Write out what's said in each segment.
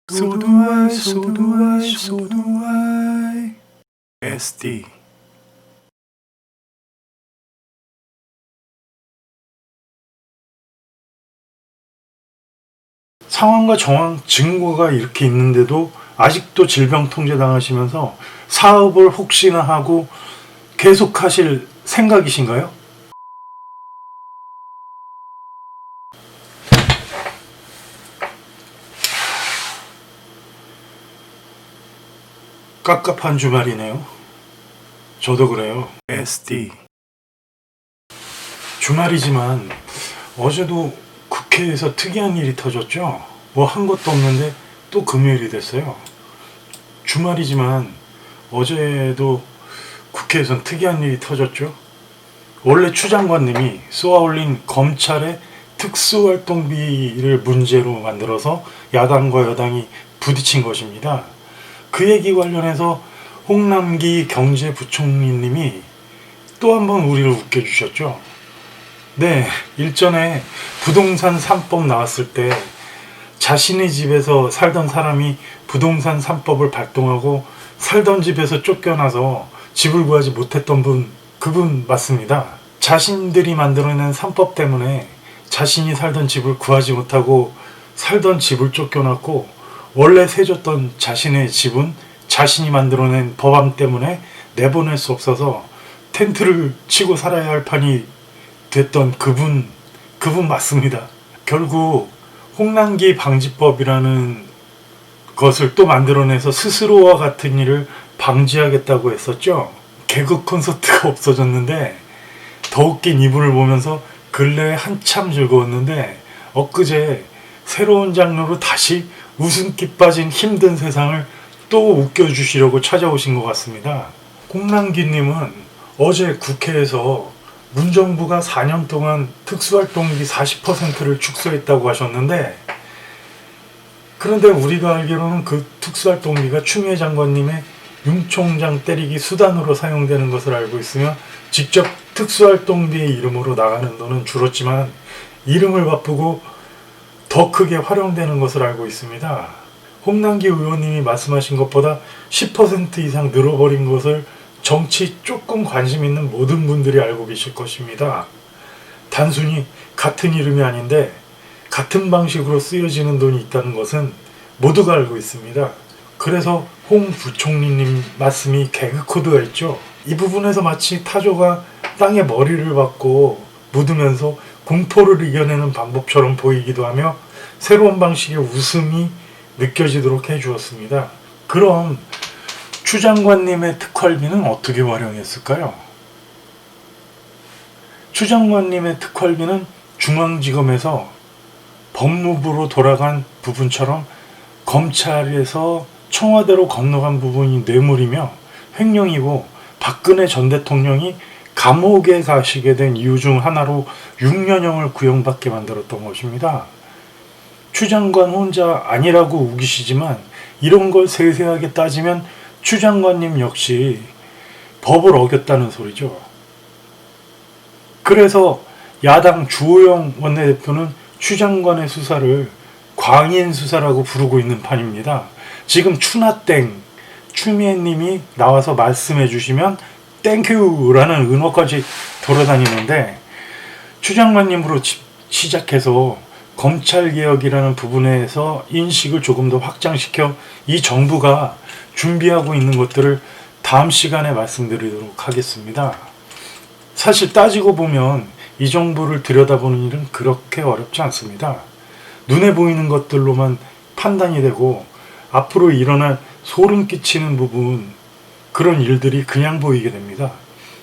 So do I, so do I, so do I. SD. 상황과 정황, 증거가 이렇게 있는데도 아직도 질병 통제 당하시면서 사업을 혹시나 하고 계속 하실 생각이신가요? 깝깝한 주말이네요. 저도 그래요. SD. 주말이지만 어제도 국회에서 특이한 일이 터졌죠. 뭐 한 것도 없는데 또 금요일이 됐어요. 주말이지만 어제도 국회에선 특이한 일이 터졌죠. 원래 추 장관님이 쏘아올린 검찰의 특수활동비를 문제로 만들어서 야당과 여당이 부딪힌 것입니다. 그 얘기 관련해서 홍남기 경제부총리님이 또 한 번 우리를 웃겨주셨죠. 네, 일전에 부동산 3법 나왔을 때 자신의 집에서 살던 사람이 부동산 3법을 발동하고 살던 집에서 쫓겨나서 집을 구하지 못했던 분, 그분 맞습니다. 자신들이 만들어낸 3법 때문에 자신이 살던 집을 구하지 못하고 살던 집을 쫓겨났고, 원래 세줬던 자신의 집은 자신이 만들어낸 법안 때문에 내보낼 수 없어서 텐트를 치고 살아야 할 판이 됐던 그분 맞습니다. 결국 홍남기 방지법이라는 것을 또 만들어내서 스스로와 같은 일을 방지하겠다고 했었죠. 개그 콘서트가 없어졌는데 더 웃긴 이분을 보면서 근래에 한참 즐거웠는데 엊그제 새로운 장르로 다시 웃음기 빠진 힘든 세상을 또 웃겨주시려고 찾아오신 것 같습니다. 홍남기님은 어제 국회에서 문정부가 4년 동안 특수활동비 40%를 축소했다고 하셨는데, 그런데 우리가 알기로는 그 특수활동비가 추미애 장관님의 윤 총장 때리기 수단으로 사용되는 것을 알고 있으며 직접 특수활동비의 이름으로 나가는 돈은 줄었지만 이름을 바꾸고 더 크게 활용되는 것을 알고 있습니다. 홍남기 의원님이 말씀하신 것보다 10% 이상 늘어버린 것을 정치 조금 관심 있는 모든 분들이 알고 계실 것입니다. 단순히 같은 이름이 아닌데 같은 방식으로 쓰여지는 돈이 있다는 것은 모두가 알고 있습니다. 그래서 홍 부총리님 말씀이 개그 코드였죠. 이 부분에서 마치 타조가 땅에 머리를 박고 묻으면서 공포를 이겨내는 방법처럼 보이기도 하며 새로운 방식의 웃음이 느껴지도록 해주었습니다. 그럼 추 장관님의 특활비는 어떻게 활용했을까요? 추 장관님의 특활비는 중앙지검에서 법무부로 돌아간 부분처럼 검찰에서 청와대로 건너간 부분이 뇌물이며 횡령이고, 박근혜 전 대통령이 감옥에 가시게 된 이유 중 하나로 6년형을 구형받게 만들었던 것입니다. 추 장관 혼자 아니라고 우기시지만 이런 걸 세세하게 따지면 추 장관님 역시 법을 어겼다는 소리죠. 그래서 야당 주호영 원내대표는 추 장관의 수사를 광인 수사라고 부르고 있는 판입니다. 지금 추나땡 추미애님이 나와서 말씀해 주시면 땡큐라는 은어까지 돌아다니는데, 추 장관님으로 시작해서 검찰개혁이라는 부분에서 인식을 조금 더 확장시켜 이 정부가 준비하고 있는 것들을 다음 시간에 말씀드리도록 하겠습니다. 사실 따지고 보면 이 정부를 들여다보는 일은 그렇게 어렵지 않습니다. 눈에 보이는 것들로만 판단이 되고 앞으로 일어날 소름 끼치는 부분, 그런 일들이 그냥 보이게 됩니다.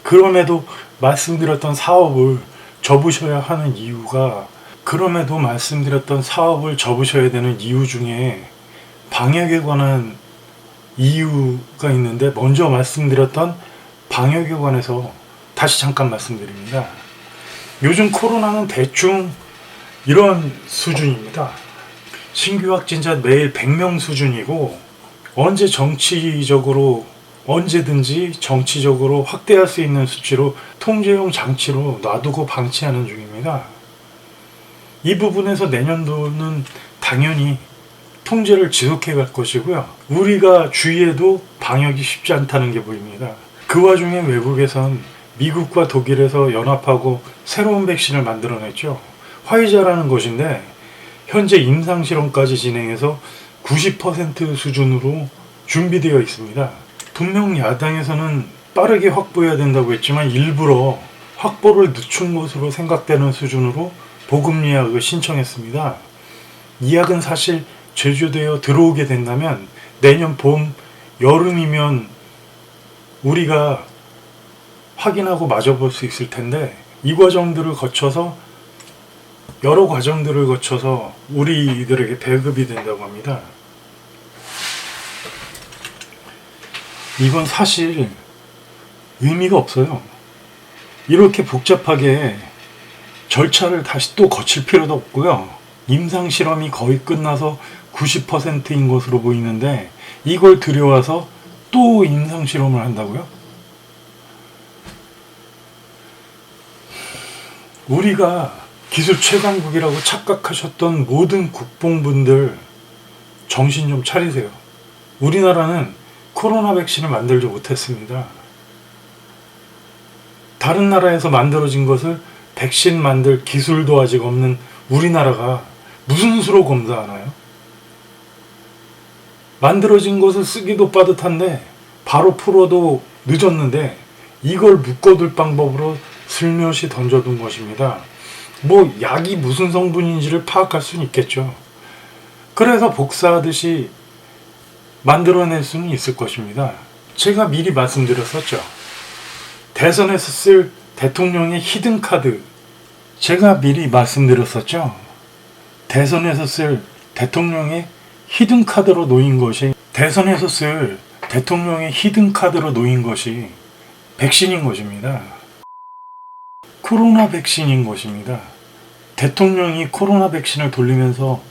그럼에도 말씀드렸던 사업을 접으셔야 하는 이유가, 되는 이유 중에 방역에 관한 이유가 있는데, 먼저 말씀드렸던 방역에 관해서 다시 잠깐 말씀드립니다. 요즘 코로나는 대충 이런 수준입니다. 신규 확진자 매일 100명 수준이고, 언제든지 정치적으로 확대할 수 있는 수치로 통제용 장치로 놔두고 방치하는 중입니다. 이 부분에서 내년도는 당연히 통제를 지속해 갈 것이고요. 우리가 주위에도 방역이 쉽지 않다는 게 보입니다. 그 와중에 외국에선 미국과 독일에서 연합하고 새로운 백신을 만들어냈죠. 화이자라는 것인데 현재 임상실험까지 진행해서 90% 수준으로 준비되어 있습니다. 분명 야당에서는 빠르게 확보해야 된다고 했지만 일부러 확보를 늦춘 것으로 생각되는 수준으로 보급 예약을 신청했습니다. 이 약은 사실 제조되어 들어오게 된다면 내년 봄, 여름이면 우리가 확인하고 맞아볼 수 있을 텐데 이 과정들을 거쳐서 여러 과정들을 거쳐서 우리들에게 배급이 된다고 합니다. 이건 사실 의미가 없어요. 이렇게 복잡하게 절차를 다시 또 거칠 필요도 없고요. 임상실험이 거의 끝나서 90%인 것으로 보이는데 이걸 들여와서 또 임상실험을 한다고요? 우리가 기술 최강국이라고 착각하셨던 모든 국뽕분들 정신 좀 차리세요. 우리나라는 코로나 백신을 만들지 못했습니다. 다른 나라에서 만들어진 것을 백신 만들 기술도 아직 없는 우리나라가 무슨 수로 검사하나요? 만들어진 것을 쓰기도 빠듯한데 바로 풀어도 늦었는데 이걸 묶어둘 방법으로 슬며시 던져둔 것입니다. 뭐 약이 무슨 성분인지를 파악할 수는 있겠죠. 그래서 복사하듯이 만들어낼 수는 있을 것입니다. 제가 미리 말씀드렸었죠. 대선에서 쓸 대통령의 히든카드, 제가 미리 말씀드렸었죠. 대선에서 쓸 대통령의 히든카드로 놓인 것이 대선에서 쓸 대통령의 히든카드로 놓인 것이 백신인 것입니다. 코로나 백신인 것입니다. 대통령이 코로나 백신을 돌리면서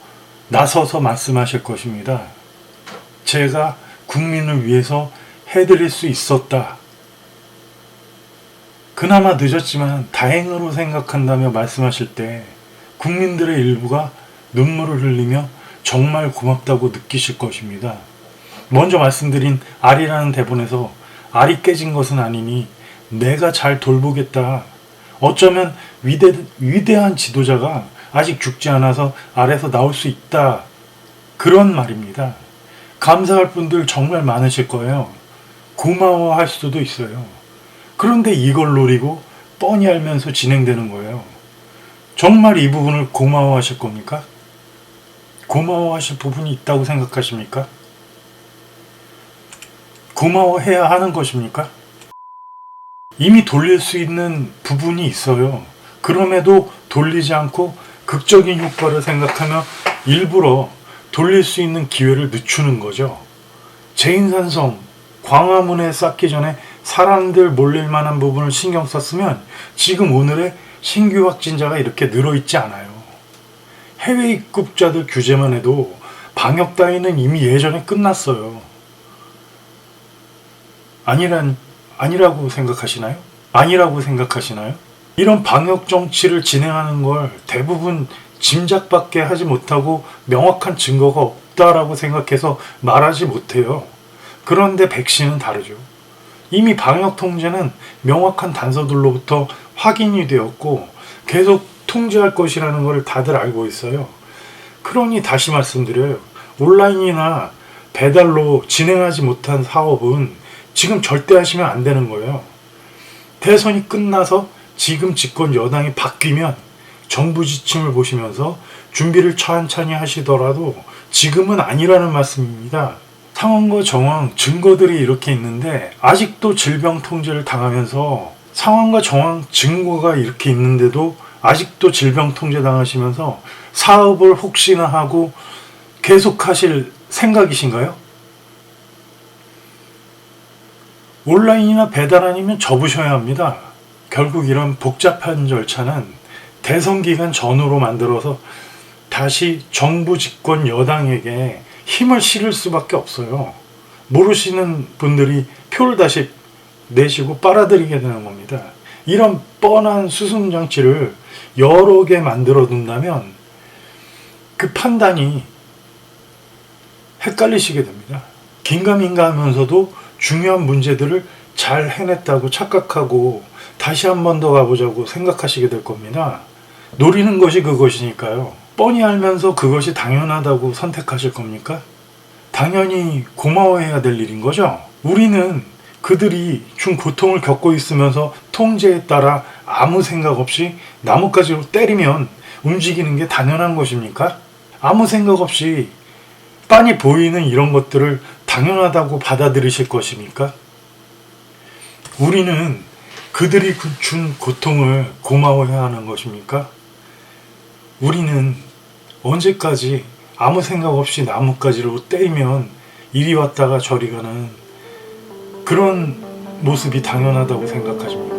나서서 말씀하실 것입니다. 제가 국민을 위해서 해드릴 수 있었다. 그나마 늦었지만 다행으로 생각한다며 말씀하실 때 국민들의 일부가 눈물을 흘리며 정말 고맙다고 느끼실 것입니다. 먼저 말씀드린 알이라는 대본에서 알이 깨진 것은 아니니 내가 잘 돌보겠다. 어쩌면 위대한 지도자가 아직 죽지 않아서 알에서 나올 수 있다. 그런 말입니다. 감사할 분들 정말 많으실 거예요. 고마워할 수도 있어요. 그런데 이걸 노리고 뻔히 알면서 진행되는 거예요. 정말 이 부분을 고마워하실 겁니까? 고마워하실 부분이 있다고 생각하십니까? 고마워해야 하는 것입니까? 이미 돌릴 수 있는 부분이 있어요. 그럼에도 돌리지 않고 극적인 효과를 생각하며 일부러 돌릴 수 있는 기회를 늦추는 거죠. 제인산성, 광화문에 쌓기 전에 사람들 몰릴 만한 부분을 신경 썼으면 지금 오늘의 신규 확진자가 이렇게 늘어있지 않아요. 해외 입국자들 규제만 해도 방역 따위는 이미 예전에 끝났어요. 아니라고 생각하시나요? 아니라고 생각하시나요? 이런 방역 정치를 진행하는 걸 대부분 짐작밖에 하지 못하고 명확한 증거가 없다라고 생각해서 말하지 못해요. 그런데 백신은 다르죠. 이미 방역 통제는 명확한 단서들로부터 확인이 되었고 계속 통제할 것이라는 걸 다들 알고 있어요. 그러니 다시 말씀드려요. 온라인이나 배달로 진행하지 못한 사업은 지금 절대 하시면 안 되는 거예요. 대선이 끝나서 지금 집권 여당이 바뀌면 정부 지침을 보시면서 준비를 천천히 하시더라도 지금은 아니라는 말씀입니다. 상황과 정황, 증거들이 이렇게 있는데 아직도 질병 통제를 당하면서 상황과 정황, 증거가 이렇게 있는데도 아직도 질병 통제 당하시면서 사업을 혹시나 하고 계속하실 생각이신가요? 온라인이나 배달 아니면 접으셔야 합니다. 결국 이런 복잡한 절차는 대선 기간 전후로 만들어서 다시 정부 집권 여당에게 힘을 실을 수밖에 없어요. 모르시는 분들이 표를 다시 내시고 빨아들이게 되는 겁니다. 이런 뻔한 수순장치를 여러 개 만들어 둔다면 그 판단이 헷갈리시게 됩니다. 긴가민가 하면서도 중요한 문제들을 잘 해냈다고 착각하고 다시 한 번 더 가보자고 생각하시게 될 겁니다. 노리는 것이 그것이니까요. 뻔히 알면서 그것이 당연하다고 선택하실 겁니까? 당연히 고마워해야 될 일인 거죠. 우리는 그들이 준 고통을 겪고 있으면서 통제에 따라 아무 생각 없이 나뭇가지로 때리면 움직이는 게 당연한 것입니까? 아무 생각 없이 빤히 보이는 이런 것들을 당연하다고 받아들이실 것입니까? 우리는 그들이 준 고통을 고마워해야 하는 것입니까? 우리는 언제까지 아무 생각 없이 나뭇가지로 때리면 이리 왔다가 저리 가는 그런 모습이 당연하다고 생각하십니까?